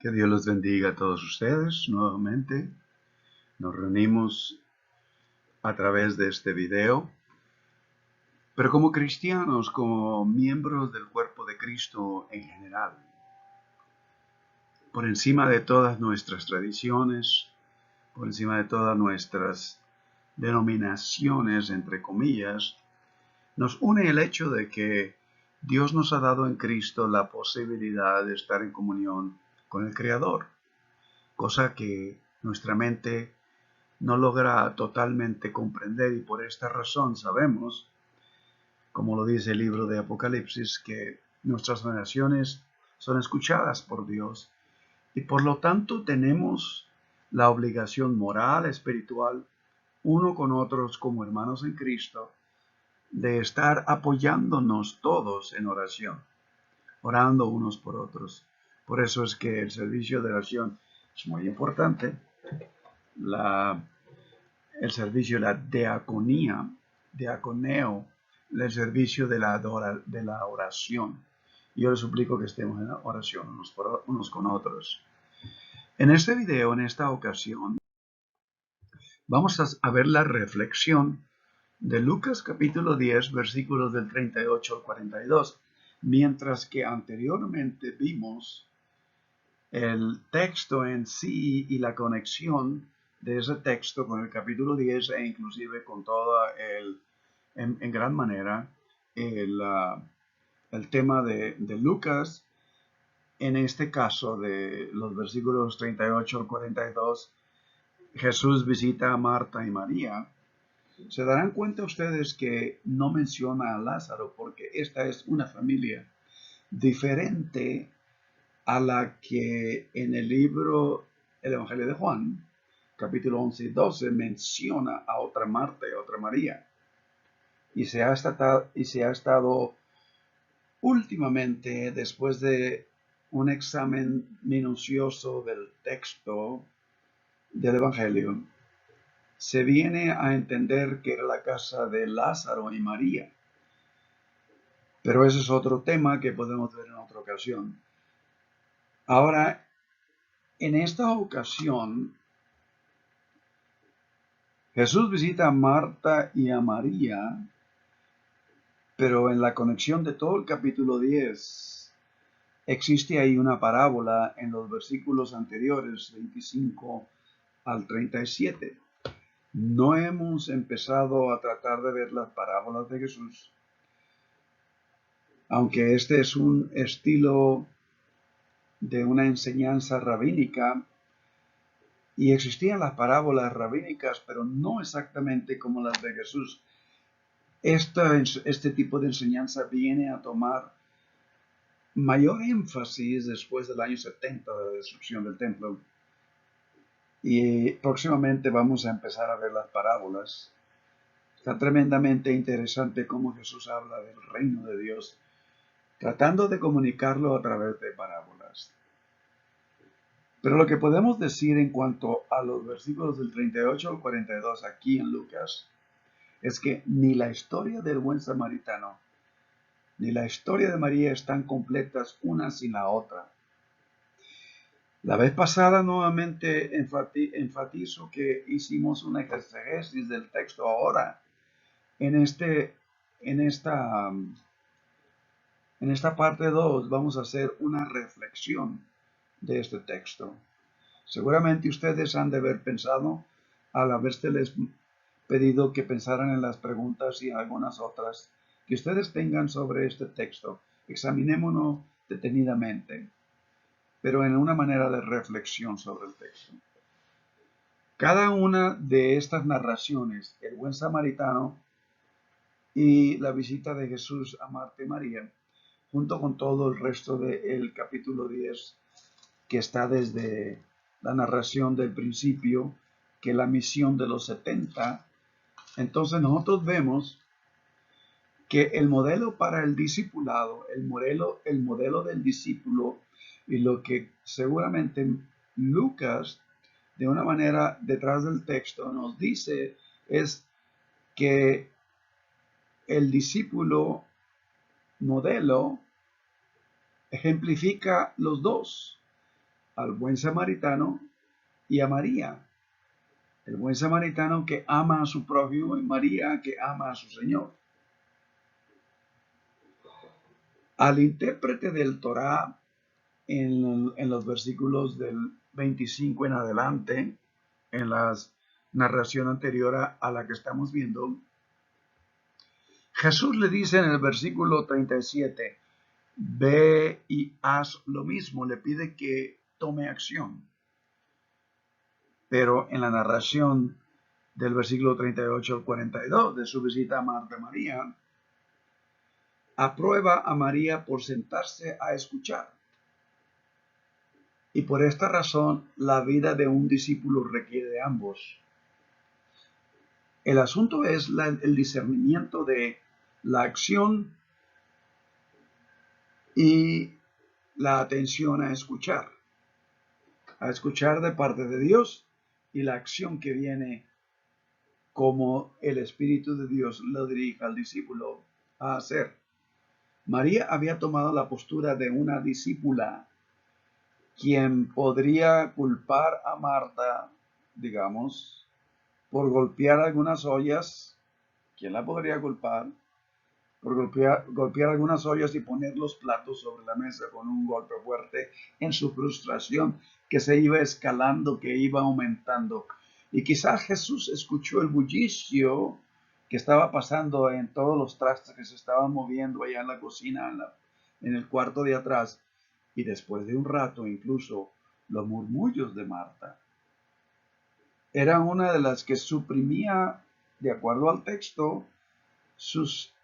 Que Dios los bendiga a todos ustedes nuevamente. Nos reunimos a través de este video, pero como cristianos, como miembros del cuerpo de Cristo en general, por encima de todas nuestras tradiciones, por encima de todas nuestras denominaciones, entre comillas, nos une el hecho de que Dios nos ha dado en Cristo la posibilidad de estar en comunión con el Creador, cosa que nuestra mente no logra totalmente comprender, y por esta razón sabemos, como lo dice el libro de Apocalipsis, que nuestras oraciones son escuchadas por Dios y por lo tanto tenemos la obligación moral, espiritual, uno con otros como hermanos en Cristo, de estar apoyándonos todos en oración, orando unos por otros. Por eso es que el servicio de oración es muy importante. El servicio de la diaconía, diaconeo, el servicio de la oración. Yo les suplico que estemos en oración unos con otros. En este video, en esta ocasión, vamos a ver la reflexión de Lucas capítulo 10, versículos del 38 al 42, mientras que anteriormente vimos el texto en sí y la conexión de ese texto con el capítulo 10 e inclusive con toda en gran manera el tema de Lucas, en este caso de los versículos 38 al 42, Jesús visita a Marta y María. Se darán cuenta ustedes que no menciona a Lázaro porque esta es una familia diferente a la que en el libro El Evangelio de Juan, capítulo 11 y 12, menciona a otra Marta y a otra María. Y se ha estado últimamente, después de un examen minucioso del texto del Evangelio, se viene a entender que era la casa de Lázaro y María. Pero ese es otro tema que podemos ver en otra ocasión. Ahora, en esta ocasión, Jesús visita a Marta y a María, pero en la conexión de todo el capítulo 10, existe ahí una parábola en los versículos anteriores, 25 al 37. No hemos empezado a tratar de ver las parábolas de Jesús, aunque este es un estilo de una enseñanza rabínica, y existían las parábolas rabínicas, pero no exactamente como las de Jesús. Este tipo de enseñanza viene a tomar mayor énfasis después del año 70 de la destrucción del templo. Y próximamente vamos a empezar a ver las parábolas. Está tremendamente interesante cómo Jesús habla del reino de Dios, tratando de comunicarlo a través de parábolas. Pero lo que podemos decir en cuanto a los versículos del 38 al 42 aquí en Lucas es que ni la historia del buen samaritano ni la historia de María están completas una sin la otra. La vez pasada nuevamente enfatizo que hicimos una exégesis del texto. Ahora, en, este, en, esta, en esta parte 2 vamos a hacer una reflexión de este texto. Seguramente ustedes han de haber pensado, al haberles pedido que pensaran en las preguntas y algunas otras que ustedes tengan sobre este texto. Examinémonos detenidamente, pero en una manera de reflexión sobre el texto. Cada una de estas narraciones, el buen samaritano y la visita de Jesús a Marta y María, junto con todo el resto del capítulo 10, que está desde la narración del principio, que la misión de los 70, entonces nosotros vemos que el modelo para el discipulado, el modelo del discípulo, y lo que seguramente Lucas, de una manera detrás del texto, nos dice es que el discípulo modelo ejemplifica los dos. al buen samaritano y a María. El buen samaritano que ama a su prójimo y María que ama a su Señor. Al intérprete del Torá, en los versículos del 25 en adelante, en la narración anterior a la que estamos viendo, Jesús le dice en el versículo 37, ve y haz lo mismo, le pide que tome acción. Pero en la narración del versículo 38 al 42 de su visita a Marta y María, aprueba a María por sentarse a escuchar. Y por esta razón, la vida de un discípulo requiere de ambos. El asunto es el discernimiento de la acción y la atención a escuchar de parte de Dios y la acción que viene como el Espíritu de Dios lo dirige al discípulo a hacer. María había tomado la postura de una discípula, quien podría culpar a Marta, digamos, por golpear algunas ollas. ¿Quién la podría culpar? Por golpear algunas ollas y poner los platos sobre la mesa con un golpe fuerte en su frustración que se iba escalando, que iba aumentando. Y quizás Jesús escuchó el bullicio que estaba pasando en todos los trastes que se estaban moviendo allá en la cocina, en el cuarto de atrás, y después de un rato incluso los murmullos de Marta. Era una de las que suprimía, de acuerdo al texto, sus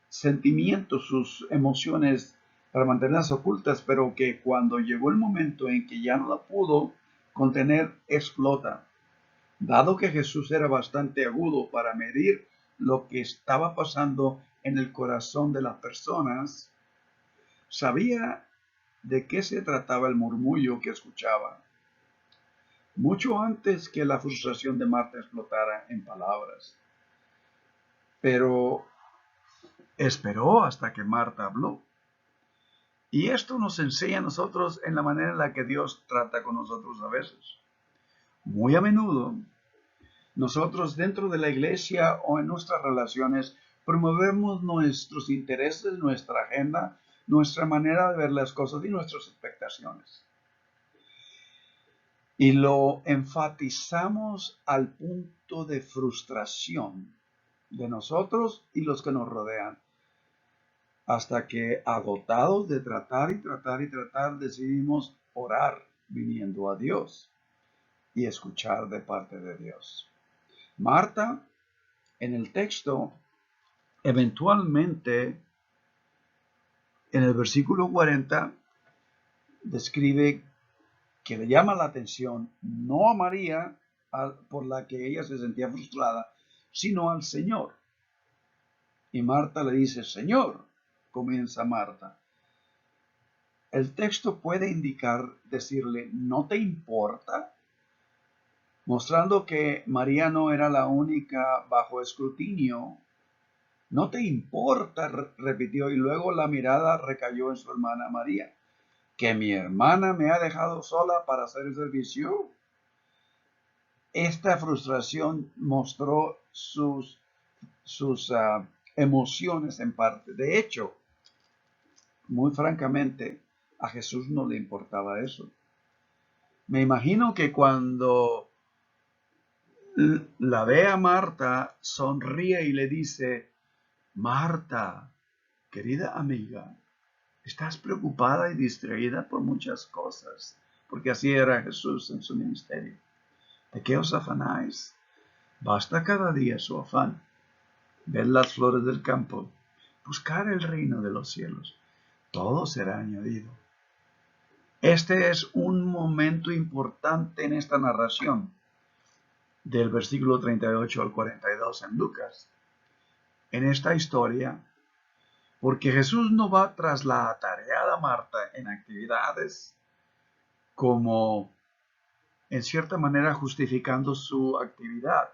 sentimientos, sus emociones para mantenerlas ocultas, pero que cuando llegó el momento en que ya no la pudo contener, explota. Dado que Jesús era bastante agudo para medir lo que estaba pasando en el corazón de las personas, sabía de qué se trataba el murmullo que escuchaba, mucho antes que la frustración de Marta explotara en palabras. Pero esperó hasta que Marta habló. Y esto nos enseña a nosotros en la manera en la que Dios trata con nosotros a veces. Muy a menudo, nosotros dentro de la iglesia o en nuestras relaciones promovemos nuestros intereses, nuestra agenda, nuestra manera de ver las cosas y nuestras expectaciones. Y lo enfatizamos al punto de frustración de nosotros y los que nos rodean. Hasta que, agotados de tratar y tratar y tratar, decidimos orar viniendo a Dios y escuchar de parte de Dios. Marta, en el texto, eventualmente, en el versículo 40, describe que le llama la atención no a María, por la que ella se sentía frustrada, sino al Señor. Y Marta le dice, Señor, comienza Marta. El texto puede indicar, decirle, ¿no te importa? Mostrando que María no era la única bajo escrutinio. ¿No te importa? Repitió, y luego la mirada recayó en su hermana María. ¿Que mi hermana me ha dejado sola para hacer el servicio? Esta frustración mostró sus emociones en parte. De hecho, muy francamente, a Jesús no le importaba eso. Me imagino que cuando la ve a Marta, sonríe y le dice, Marta, querida amiga, estás preocupada y distraída por muchas cosas, porque así era Jesús en su ministerio. ¿De qué os afanáis? Basta cada día su afán. Ved las flores del campo, buscar el reino de los cielos. Todo será añadido. Este es un momento importante en esta narración del versículo 38 al 42 en Lucas. En esta historia, porque Jesús no va tras la atareada Marta en actividades como en cierta manera justificando su actividad,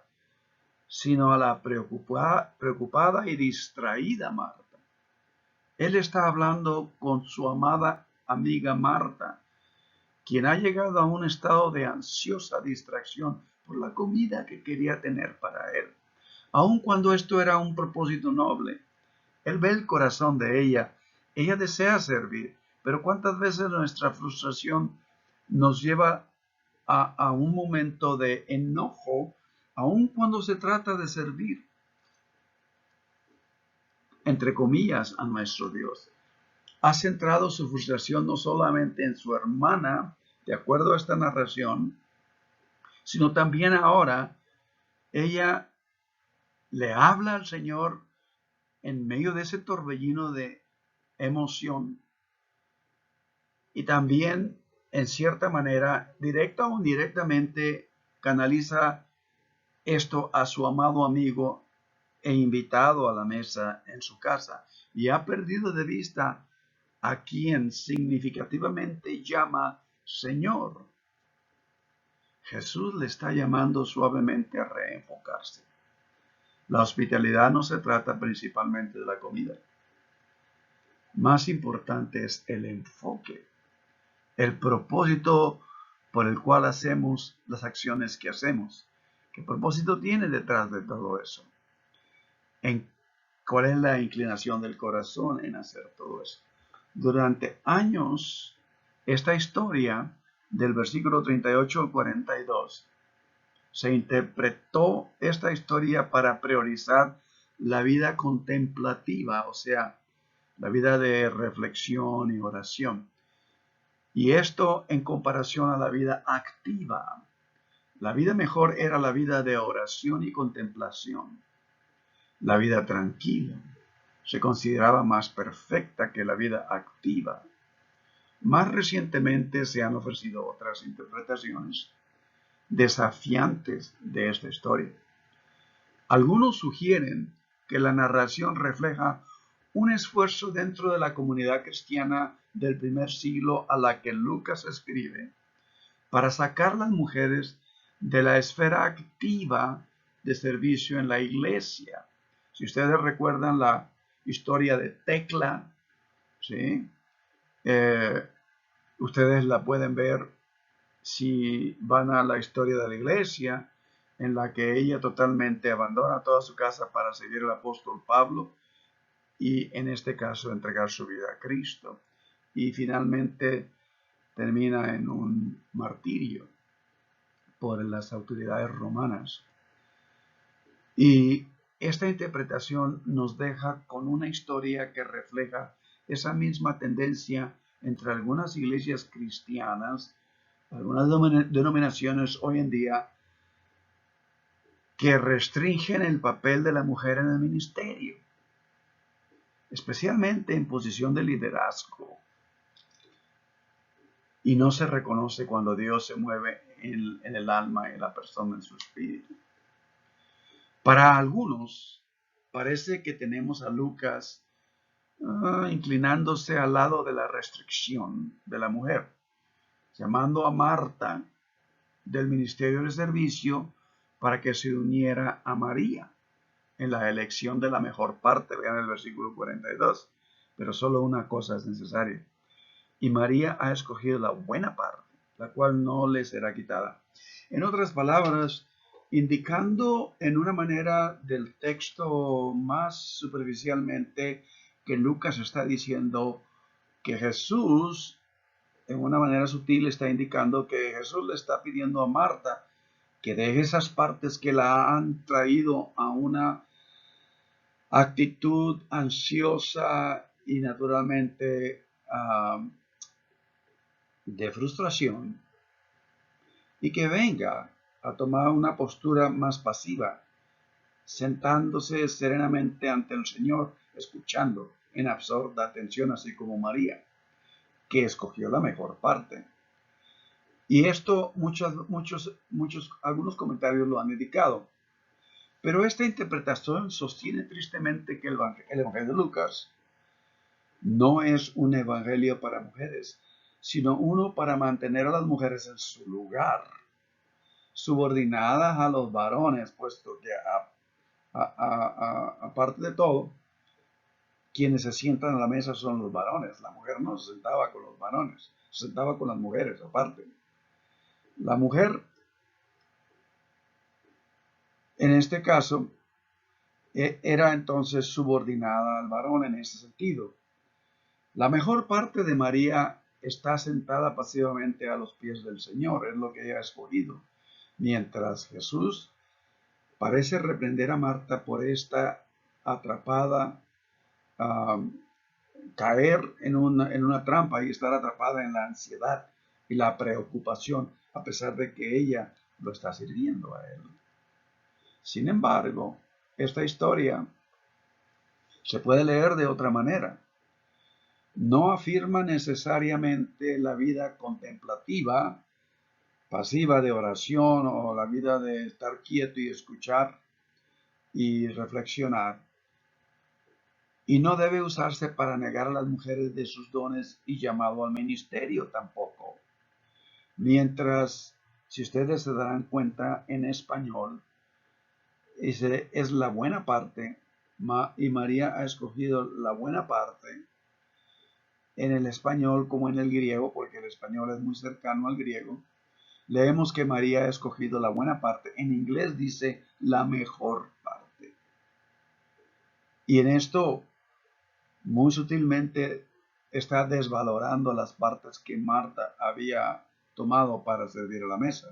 sino a la preocupada y distraída Marta. Él está hablando con su amada amiga Marta, quien ha llegado a un estado de ansiosa distracción por la comida que quería tener para él. Aun cuando esto era un propósito noble, él ve el corazón de ella. Ella desea servir, pero ¿cuántas veces nuestra frustración nos lleva a un momento de enojo, aun cuando se trata de servir, entre comillas, a nuestro Dios? Ha centrado su frustración no solamente en su hermana, de acuerdo a esta narración, sino también ahora ella le habla al Señor en medio de ese torbellino de emoción y también, en cierta manera, directa o indirectamente, canaliza esto a su amado amigo e invitado a la mesa en su casa, y ha perdido de vista a quien significativamente llama Señor. Jesús le está llamando suavemente a reenfocarse. La hospitalidad no se trata principalmente de la comida. Más importante es el enfoque, el propósito por el cual hacemos las acciones que hacemos. ¿Qué propósito tiene detrás de todo eso? ¿Cuál es la inclinación del corazón en hacer todo eso? Durante años, esta historia del versículo 38 al 42, se interpretó esta historia para priorizar la vida contemplativa, o sea, la vida de reflexión y oración. Y esto en comparación a la vida activa. La vida mejor era la vida de oración y contemplación. La vida tranquila se consideraba más perfecta que la vida activa. Más recientemente se han ofrecido otras interpretaciones desafiantes de esta historia. Algunos sugieren que la narración refleja un esfuerzo dentro de la comunidad cristiana del primer siglo a la que Lucas escribe para sacar a las mujeres de la esfera activa de servicio en la iglesia. Si ustedes recuerdan la historia de Tecla, ¿sí? Ustedes la pueden ver si van a la historia de la iglesia, en la que ella totalmente abandona toda su casa para seguir al apóstol Pablo y en este caso entregar su vida a Cristo. Y finalmente termina en un martirio por las autoridades romanas. Y esta interpretación nos deja con una historia que refleja esa misma tendencia entre algunas iglesias cristianas, algunas denominaciones hoy en día, que restringen el papel de la mujer en el ministerio, especialmente en posición de liderazgo. Y no se reconoce cuando Dios se mueve en el alma y en la persona, en su espíritu. Para algunos, parece que tenemos a Lucas inclinándose al lado de la restricción de la mujer, llamando a Marta del ministerio de servicio para que se uniera a María en la elección de la mejor parte. Vean el versículo 42. Pero solo una cosa es necesaria. Y María ha escogido la buena parte, la cual no le será quitada. En otras palabras, indicando en una manera del texto más superficialmente que Lucas está diciendo que Jesús, en una manera sutil, está indicando que Jesús le está pidiendo a Marta que deje esas partes que la han traído a una actitud ansiosa y naturalmente de frustración, y que venga a tomar una postura más pasiva, sentándose serenamente ante el Señor, escuchando en absorta atención, así como María, que escogió la mejor parte. Y esto algunos comentarios lo han indicado. Pero esta interpretación sostiene tristemente que el Evangelio de Lucas no es un evangelio para mujeres, sino uno para mantener a las mujeres en su lugar, subordinadas a los varones, puesto que aparte de todo, quienes se sientan a la mesa son los varones. La mujer no se sentaba con los varones. se sentaba con las mujeres aparte. La mujer, en este caso, era entonces subordinada al varón en ese sentido. La mejor parte de María está sentada pasivamente a los pies del Señor, es lo que ella ha escogido, mientras Jesús parece reprender a Marta por esta atrapada, caer en una trampa y estar atrapada en la ansiedad y la preocupación, a pesar de que ella lo está sirviendo a él. Sin embargo, esta historia se puede leer de otra manera. No afirma necesariamente la vida contemplativa, pasiva de oración o la vida de estar quieto y escuchar y reflexionar. Y no debe usarse para negar a las mujeres de sus dones y llamado al ministerio tampoco. Mientras, si ustedes se darán cuenta, en español es la buena parte, y María ha escogido la buena parte en el español como en el griego, porque el español es muy cercano al griego. Leemos que María ha escogido la buena parte. En inglés dice la mejor parte. Y en esto, muy sutilmente, está desvalorando las partes que Marta había tomado para servir a la mesa.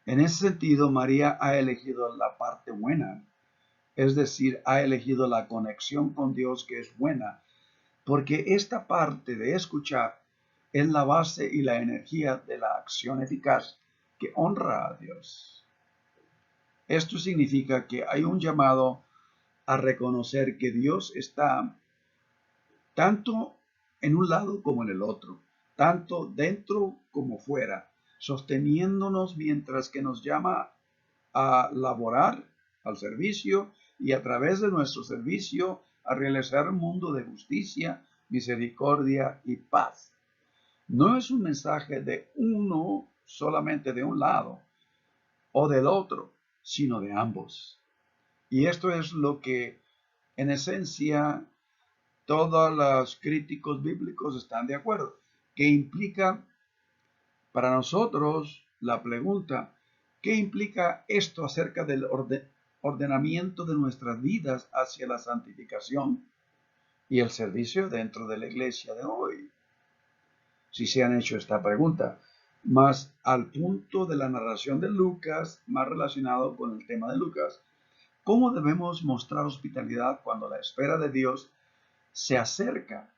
En ese sentido, María ha elegido la parte buena, es decir, ha elegido la conexión con Dios que es buena, porque esta parte de escuchar es la base y la energía de la acción eficaz que honra a Dios. Esto significa que hay un llamado a reconocer que Dios está tanto en un lado como en el otro, tanto dentro como fuera, sosteniéndonos mientras que nos llama a laborar al servicio y a través de nuestro servicio a realizar un mundo de justicia, misericordia y paz. No es un mensaje de uno solamente de un lado o del otro, sino de ambos. Y esto es lo que en esencia todos los críticos bíblicos están de acuerdo, que implica para nosotros la pregunta, ¿qué implica esto acerca del ordenamiento de nuestras vidas hacia la santificación y el servicio dentro de la iglesia de hoy? Si se han hecho esta pregunta, más al punto de la narración de Lucas, más relacionado con el tema de Lucas, ¿cómo debemos mostrar hospitalidad cuando la espera de Dios se acerca?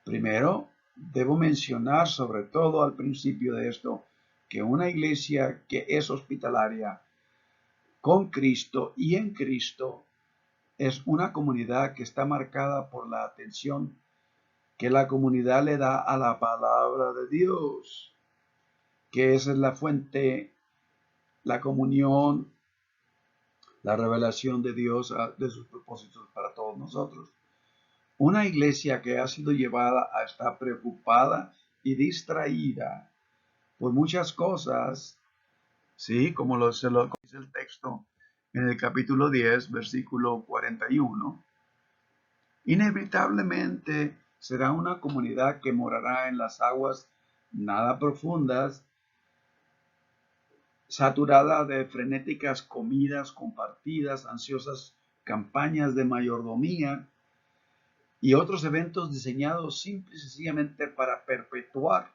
Primero, debo mencionar, sobre todo al principio de esto, que una iglesia que es hospitalaria con Cristo y en Cristo es una comunidad que está marcada por la atención que la comunidad le da a la palabra de Dios, que esa es la fuente, la comunión, la revelación de Dios, de sus propósitos para todos nosotros. Una iglesia que ha sido llevada a estar preocupada y distraída por muchas cosas, ¿sí? Como se lo dice el texto en el capítulo 10, versículo 41, inevitablemente será una comunidad que morará en las aguas nada profundas, saturada de frenéticas comidas compartidas, ansiosas campañas de mayordomía y otros eventos diseñados simple y sencillamente para perpetuar,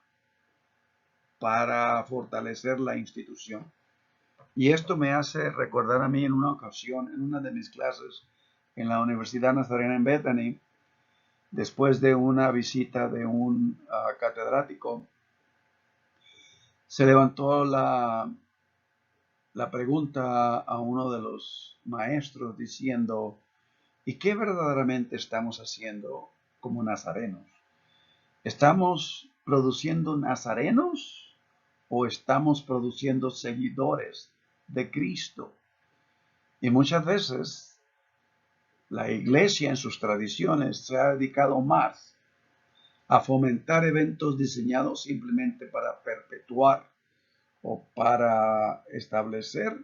para fortalecer la institución. Y esto me hace recordar a mí en una ocasión, en una de mis clases en la Universidad Nazarena en Bethany, después de una visita de un catedrático, se levantó la pregunta a uno de los maestros diciendo, ¿y qué verdaderamente estamos haciendo como nazarenos? ¿Estamos produciendo nazarenos o estamos produciendo seguidores de Cristo? Y muchas veces la iglesia en sus tradiciones se ha dedicado más a fomentar eventos diseñados simplemente para perpetuar o para establecer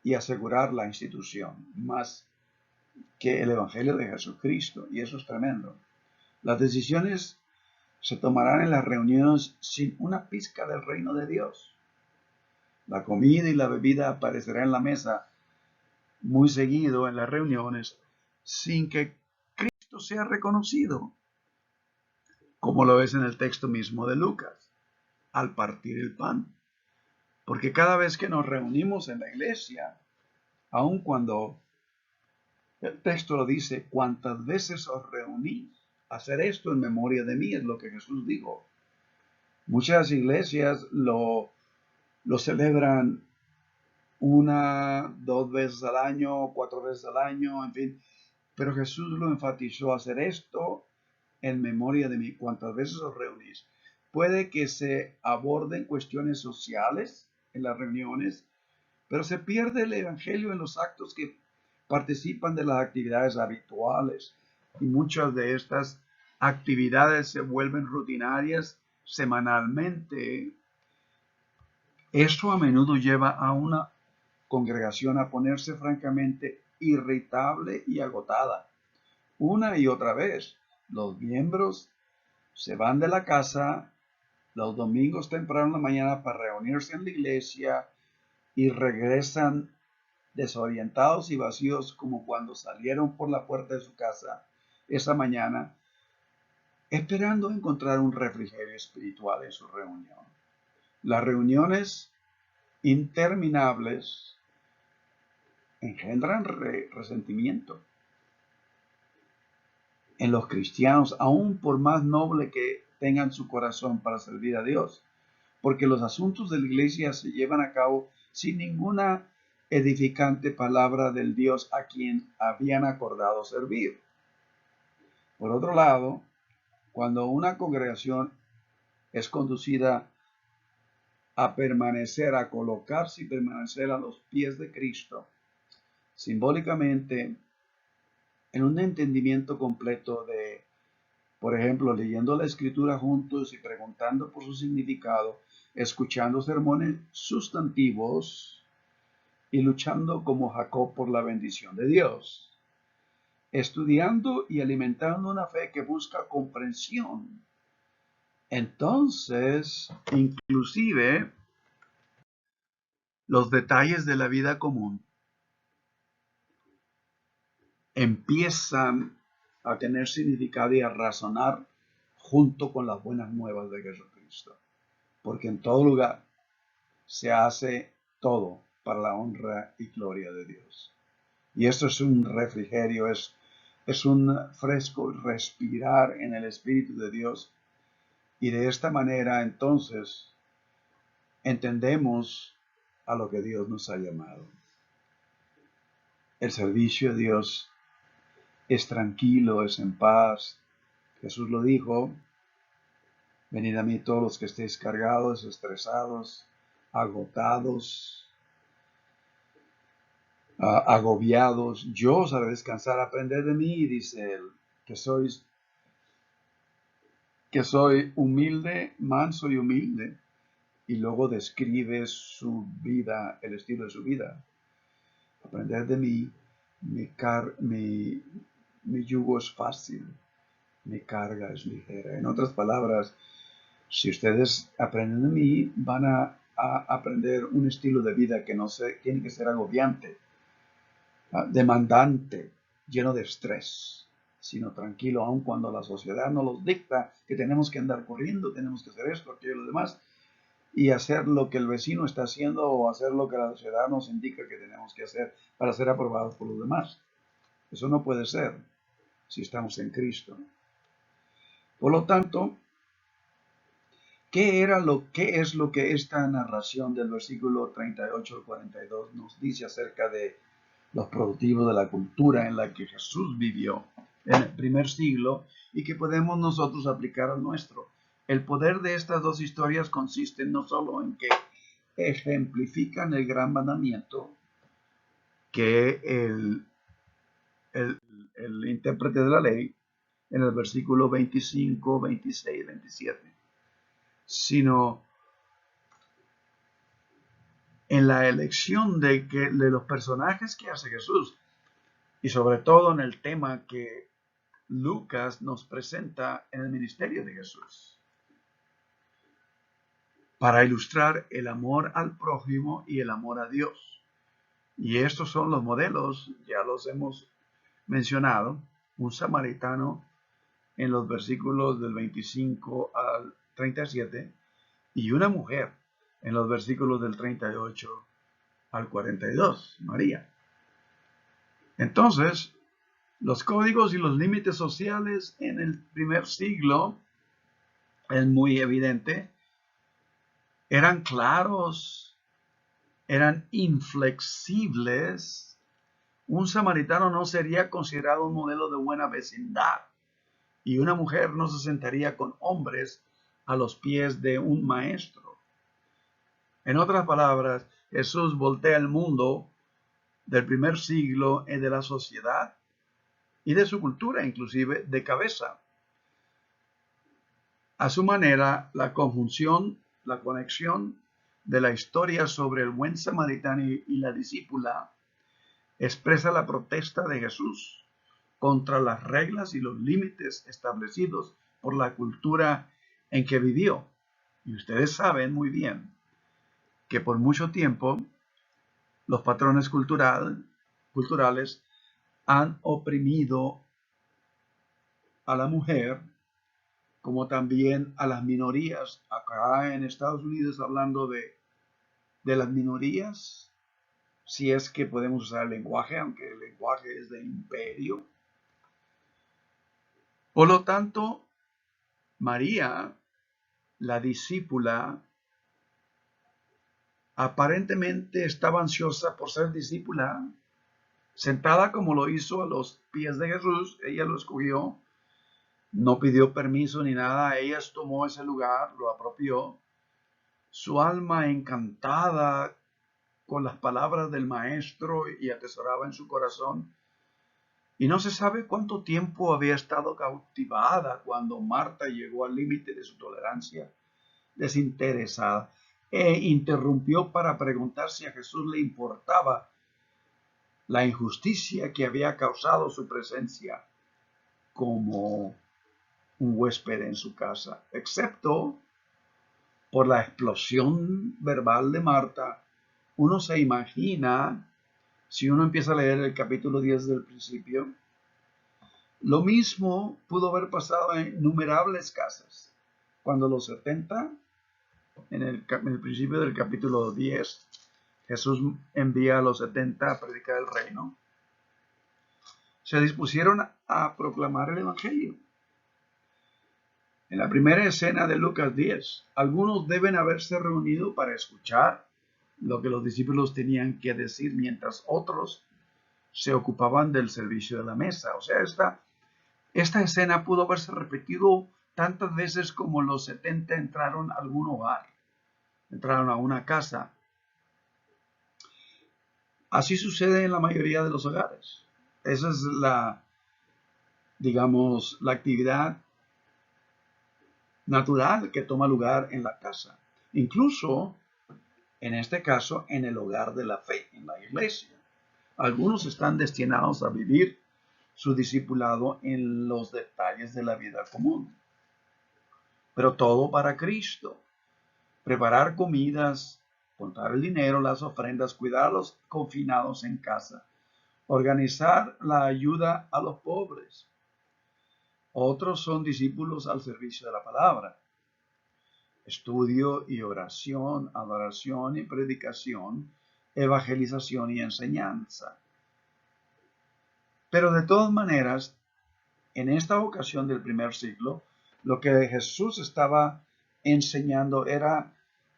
y asegurar la institución, más que el Evangelio de Jesucristo. Y eso es tremendo. Las decisiones se tomarán en las reuniones sin una pizca del reino de Dios. La comida y la bebida aparecerán en la mesa muy seguido en las reuniones sin que Cristo sea reconocido, como lo es en el texto mismo de Lucas, al partir el pan. Porque cada vez que nos reunimos en la iglesia, aun cuando el texto lo dice, cuantas veces os reunís, hacer esto en memoria de mí, es lo que Jesús dijo. Muchas iglesias lo celebran una, dos veces al año, cuatro veces al año, en fin. Pero Jesús lo enfatizó, hacer esto en memoria de mí. Cuantas veces os reunís. Puede que se aborden cuestiones sociales en las reuniones, pero se pierde el evangelio en los actos que participan de las actividades habituales. Y muchas de estas actividades se vuelven rutinarias semanalmente. Eso a menudo lleva a una congregación a ponerse francamente irritable y agotada. Una y otra vez, los miembros se van de la casa los domingos temprano en la mañana para reunirse en la iglesia y regresan desorientados y vacíos como cuando salieron por la puerta de su casa esa mañana, esperando encontrar un refrigerio espiritual en su reunión. Las reuniones interminables engendran resentimiento en los cristianos, aun por más noble que tengan su corazón para servir a Dios, porque los asuntos de la iglesia se llevan a cabo sin ninguna edificante palabra del Dios a quien habían acordado servir. Por otro lado, cuando una congregación es conducida a permanecer, a colocarse y permanecer a los pies de Cristo, simbólicamente, en un entendimiento completo de, por ejemplo, leyendo la escritura juntos y preguntando por su significado, escuchando sermones sustantivos y luchando como Jacob por la bendición de Dios, estudiando y alimentando una fe que busca comprensión. Entonces, inclusive los detalles de la vida común empiezan a tener significado y a razonar junto con las buenas nuevas de Jesucristo. Porque en todo lugar se hace todo para la honra y gloria de Dios. Y esto es un refrigerio, es un fresco respirar en el Espíritu de Dios. Y de esta manera entonces entendemos a lo que Dios nos ha llamado. El servicio de Dios es tranquilo, es en paz. Jesús lo dijo, venid a mí todos los que estéis cargados, estresados, agotados, agobiados. Yo os haré descansar, aprended de mí, dice él, que soy humilde, manso y humilde. Y luego describe su vida, el estilo de su vida. Aprended de mí, mi yugo es fácil, mi carga es ligera. En otras palabras, si ustedes aprenden de mí, van a aprender un estilo de vida que no tiene que ser agobiante, demandante, lleno de estrés, sino tranquilo, aun cuando la sociedad nos los dicta que tenemos que andar corriendo, tenemos que hacer esto, aquello y lo demás, y hacer lo que el vecino está haciendo o hacer lo que la sociedad nos indica que tenemos que hacer para ser aprobados por los demás. Eso no puede ser si estamos en Cristo. Por lo tanto, ¿qué es lo que esta narración del versículo 38 al 42 nos dice acerca de los productivos de la cultura en la que Jesús vivió en el primer siglo y que podemos nosotros aplicar al nuestro? El poder de estas dos historias consiste no solo en que ejemplifican el gran mandamiento que el intérprete de la ley en el versículo 25, 26, 27, sino en la elección de los personajes que hace Jesús y sobre todo en el tema que Lucas nos presenta en el ministerio de Jesús. para ilustrar el amor al prójimo y el amor a Dios. Y estos son los modelos, ya los hemos mencionado, un samaritano en los versículos del 25 al 37 y una mujer en los versículos del 38 al 42, María. Entonces, los códigos y los límites sociales en el primer siglo, es muy evidente, eran claros, eran inflexibles. Un samaritano no sería considerado un modelo de buena vecindad y una mujer no se sentaría con hombres a los pies de un maestro. En otras palabras, Jesús voltea el mundo del primer siglo y de la sociedad y de su cultura, inclusive, de cabeza. A su manera, la conjunción, la conexión de la historia sobre el buen samaritano y la discípula expresa la protesta de Jesús contra las reglas y los límites establecidos por la cultura en que vivió. Y ustedes saben muy bien que por mucho tiempo los patrones culturales han oprimido a la mujer como también a las minorías. Acá en Estados Unidos, hablando de las minorías, si es que podemos usar el lenguaje, aunque el lenguaje es de imperio. Por lo tanto, María, la discípula, aparentemente estaba ansiosa por ser discípula, sentada como lo hizo a los pies de Jesús. Ella lo escogió, no pidió permiso ni nada, ella tomó ese lugar, lo apropió. Su alma encantada con las palabras del maestro y atesoraba en su corazón. Y no se sabe cuánto tiempo había estado cautivada cuando Marta llegó al límite de su tolerancia desinteresada e interrumpió para preguntar si a Jesús le importaba la injusticia que había causado su presencia como un huésped en su casa, excepto por la explosión verbal de Marta. Uno se imagina, si uno empieza a leer el capítulo 10 del principio, lo mismo pudo haber pasado en innumerables casas. Cuando los 70, en el principio del capítulo 10, Jesús envía a los 70 a predicar el reino, se dispusieron a proclamar el evangelio. En la primera escena de Lucas 10, algunos deben haberse reunido para escuchar lo que los discípulos tenían que decir, mientras otros se ocupaban del servicio de la mesa. O sea, esta escena pudo haberse repetido tantas veces como los 70 entraron a algún hogar, entraron a una casa. Así sucede en la mayoría de los hogares. Esa es digamos, la actividad natural que toma lugar en la casa. Incluso, en este caso, en el hogar de la fe, en la iglesia. Algunos están destinados a vivir su discipulado en los detalles de la vida común. Pero todo para Cristo. Preparar comidas, contar el dinero, las ofrendas, cuidar a los confinados en casa, organizar la ayuda a los pobres. Otros son discípulos al servicio de la palabra. Estudio y oración, adoración y predicación, evangelización y enseñanza. Pero de todas maneras, en esta ocasión del primer siglo, lo que Jesús estaba enseñando era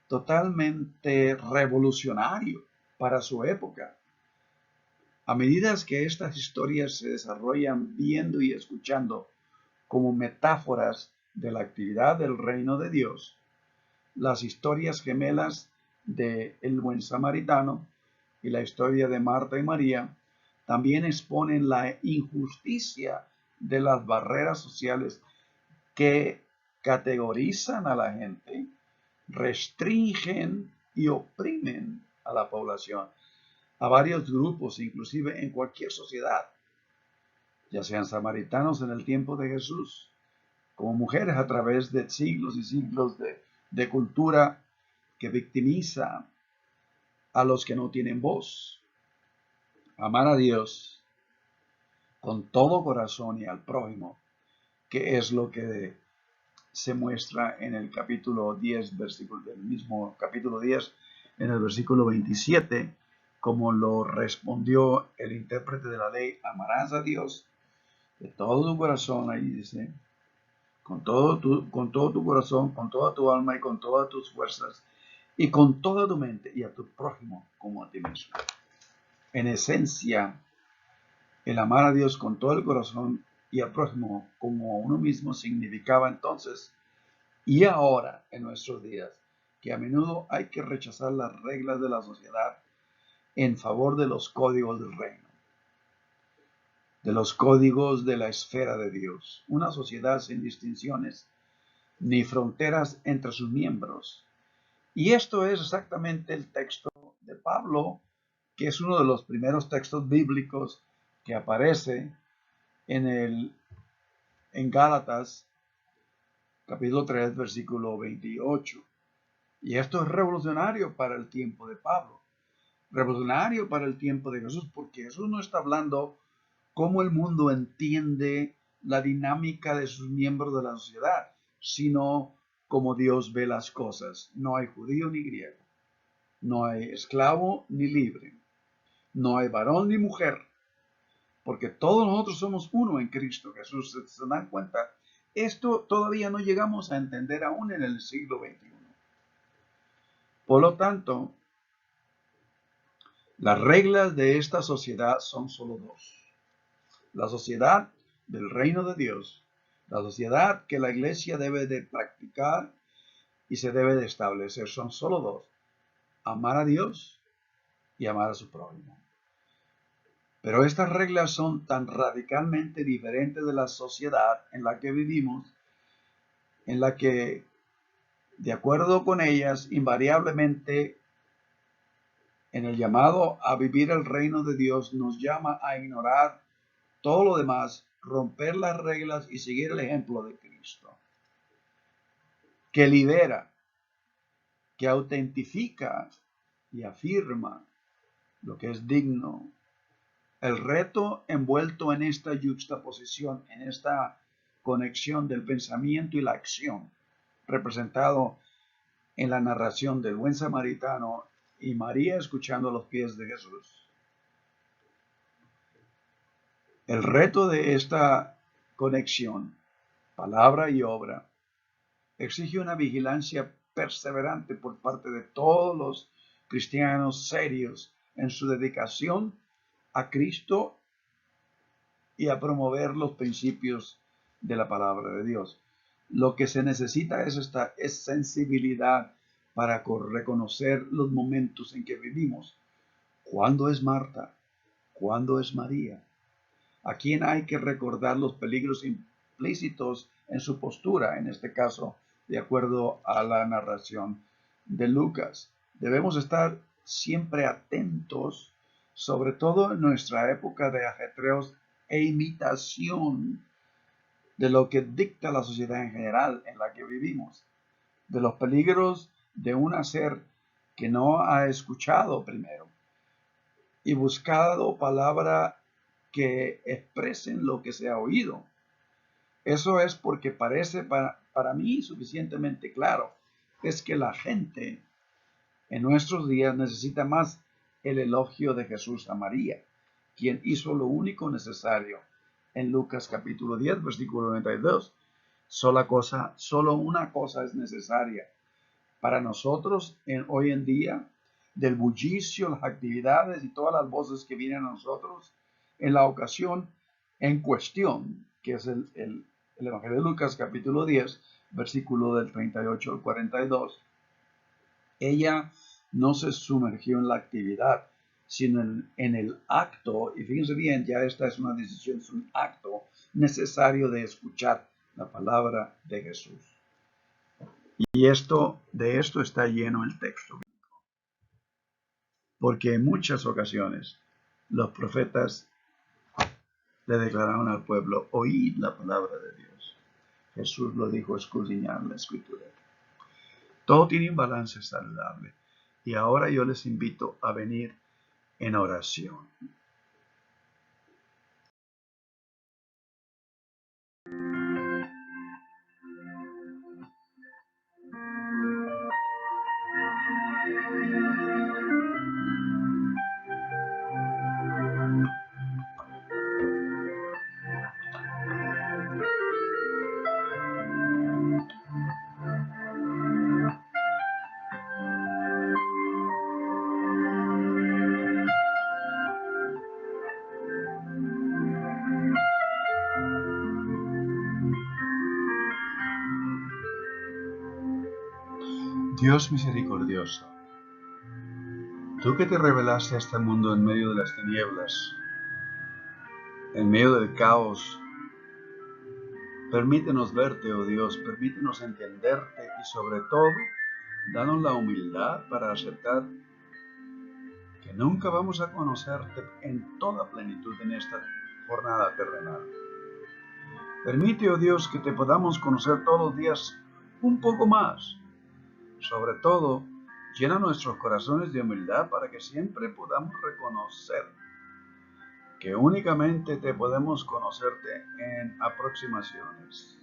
totalmente revolucionario para su época. A medida que estas historias se desarrollan viendo y escuchando como metáforas de la actividad del reino de Dios, las historias gemelas de El Buen Samaritano y la historia de Marta y María también exponen la injusticia de las barreras sociales que categorizan a la gente, restringen y oprimen a la población, a varios grupos, inclusive en cualquier sociedad, ya sean samaritanos en el tiempo de Jesús, como mujeres a través de siglos y siglos de cultura que victimiza a los que no tienen voz. Amar a Dios con todo corazón y al prójimo, que es lo que se muestra en el capítulo 10, versículo del mismo capítulo 10, en el versículo 27, como lo respondió el intérprete de la ley: amarás a Dios de todo tu corazón, ahí dice, con todo tu corazón, con toda tu alma y con todas tus fuerzas y con toda tu mente, y a tu prójimo como a ti mismo. En esencia, el amar a Dios con todo el corazón y al prójimo como a uno mismo significaba entonces, y ahora en nuestros días, que a menudo hay que rechazar las reglas de la sociedad en favor de los códigos del reino, de los códigos de la esfera de Dios. Una sociedad sin distinciones ni fronteras entre sus miembros. Y esto es exactamente el texto de Pablo, que es uno de los primeros textos bíblicos que aparece en Gálatas, capítulo 3, versículo 28. Y esto es revolucionario para el tiempo de Pablo, revolucionario para el tiempo de Jesús, porque Jesús no está hablando cómo el mundo entiende la dinámica de sus miembros de la sociedad, sino cómo Dios ve las cosas. No hay judío ni griego, no hay esclavo ni libre, no hay varón ni mujer, porque todos nosotros somos uno en Cristo Jesús. ¿Se dan cuenta? Esto todavía no llegamos a entender aún en el siglo XXI. Por lo tanto, las reglas de esta sociedad son solo dos. La sociedad del reino de Dios, la sociedad que la iglesia debe de practicar y se debe de establecer, son solo dos: amar a Dios y amar a su prójimo. Pero estas reglas son tan radicalmente diferentes de la sociedad en la que vivimos, en la que, de acuerdo con ellas, invariablemente, en el llamado a vivir el reino de Dios, nos llama a ignorar todo lo demás, romper las reglas y seguir el ejemplo de Cristo, que libera, que autentifica y afirma lo que es digno. El reto envuelto en esta yuxtaposición, en esta conexión del pensamiento y la acción, representado en la narración del buen samaritano y María escuchando a los pies de Jesús. El reto de esta conexión, palabra y obra, exige una vigilancia perseverante por parte de todos los cristianos serios en su dedicación a Cristo y a promover los principios de la palabra de Dios. Lo que se necesita es sensibilidad para reconocer los momentos en que vivimos. ¿Cuándo es Marta? ¿Cuándo es María? ¿A quién hay que recordar los peligros implícitos en su postura? En este caso, de acuerdo a la narración de Lucas. Debemos estar siempre atentos, sobre todo en nuestra época de ajetreos e imitación de lo que dicta la sociedad en general en la que vivimos, de los peligros de un hacer que no ha escuchado primero y buscado palabra que expresen lo que se ha oído. Eso es porque parece para mí suficientemente claro, es que la gente en nuestros días necesita más el elogio de Jesús a María, quien hizo lo único necesario. En Lucas capítulo 10, versículo 92, solo una cosa es necesaria para nosotros hoy en día, del bullicio, las actividades y todas las voces que vienen a nosotros en la ocasión en cuestión, que es el Evangelio de Lucas capítulo 10, versículo del 38 al 42. Ella no se sumergió en la actividad, sino en el acto, y fíjense bien, ya esta es una decisión, es un acto necesario de escuchar la palabra de Jesús. Y de esto está lleno el texto, porque en muchas ocasiones los profetas le declararon al pueblo: oíd la palabra de Dios. Jesús lo dijo: escudriñad la escritura. Todo tiene un balance saludable. Y ahora yo les invito a venir en oración. Dios misericordioso, tú que te revelaste a este mundo en medio de las tinieblas, en medio del caos, permítenos verte, oh Dios, permítenos entenderte y sobre todo, danos la humildad para aceptar que nunca vamos a conocerte en toda plenitud en esta jornada terrenal. Permite, oh Dios, que te podamos conocer todos los días un poco más. Sobre todo, llena nuestros corazones de humildad para que siempre podamos reconocer que únicamente te podemos conocerte en aproximaciones.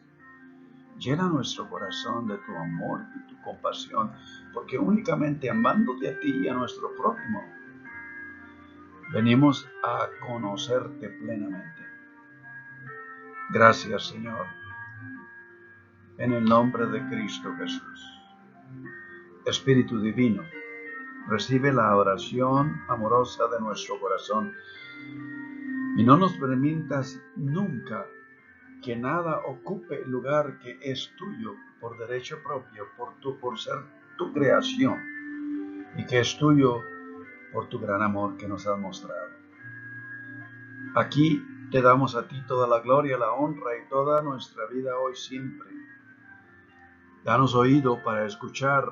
Llena nuestro corazón de tu amor y tu compasión, porque únicamente amándote a ti y a nuestro prójimo, venimos a conocerte plenamente. Gracias, Señor, en el nombre de Cristo Jesús. Espíritu Divino, recibe la oración amorosa de nuestro corazón y no nos permitas nunca que nada ocupe el lugar que es tuyo por derecho propio, por ser tu creación y que es tuyo por tu gran amor que nos has mostrado. Aquí te damos a ti toda la gloria, la honra y toda nuestra vida hoy siempre. Danos oído para escuchar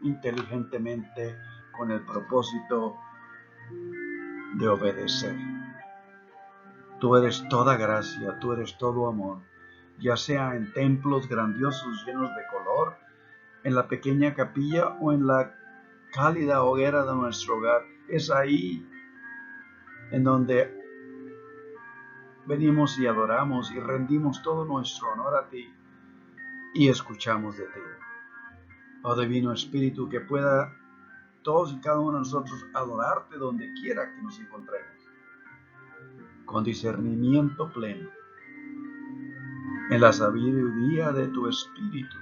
inteligentemente con el propósito de obedecer. Tú eres toda gracia, tú eres todo amor, ya sea en templos grandiosos llenos de color, en la pequeña capilla o en la cálida hoguera de nuestro hogar. Es ahí en donde venimos y adoramos y rendimos todo nuestro honor a ti y escuchamos de ti. Oh Divino Espíritu, que pueda todos y cada uno de nosotros adorarte donde quiera que nos encontremos, con discernimiento pleno, en la sabiduría de tu Espíritu.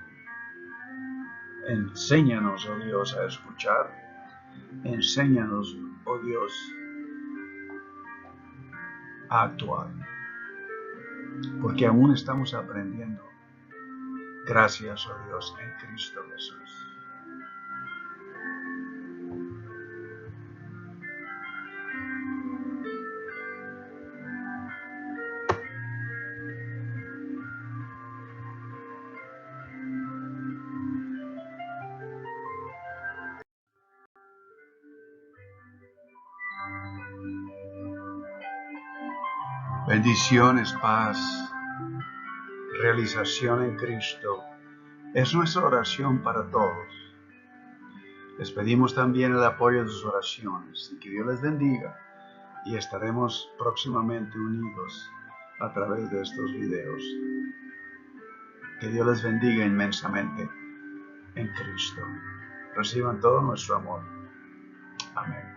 Enséñanos, oh Dios, a escuchar. Enséñanos, oh Dios, a actuar, porque aún estamos aprendiendo. Gracias, oh Dios, en Cristo Jesús. Bendiciones, paz, realización en Cristo. Es nuestra oración para todos. Les pedimos también el apoyo de sus oraciones y que Dios les bendiga y estaremos próximamente unidos a través de estos videos. Que Dios les bendiga inmensamente en Cristo. Reciban todo nuestro amor. Amén.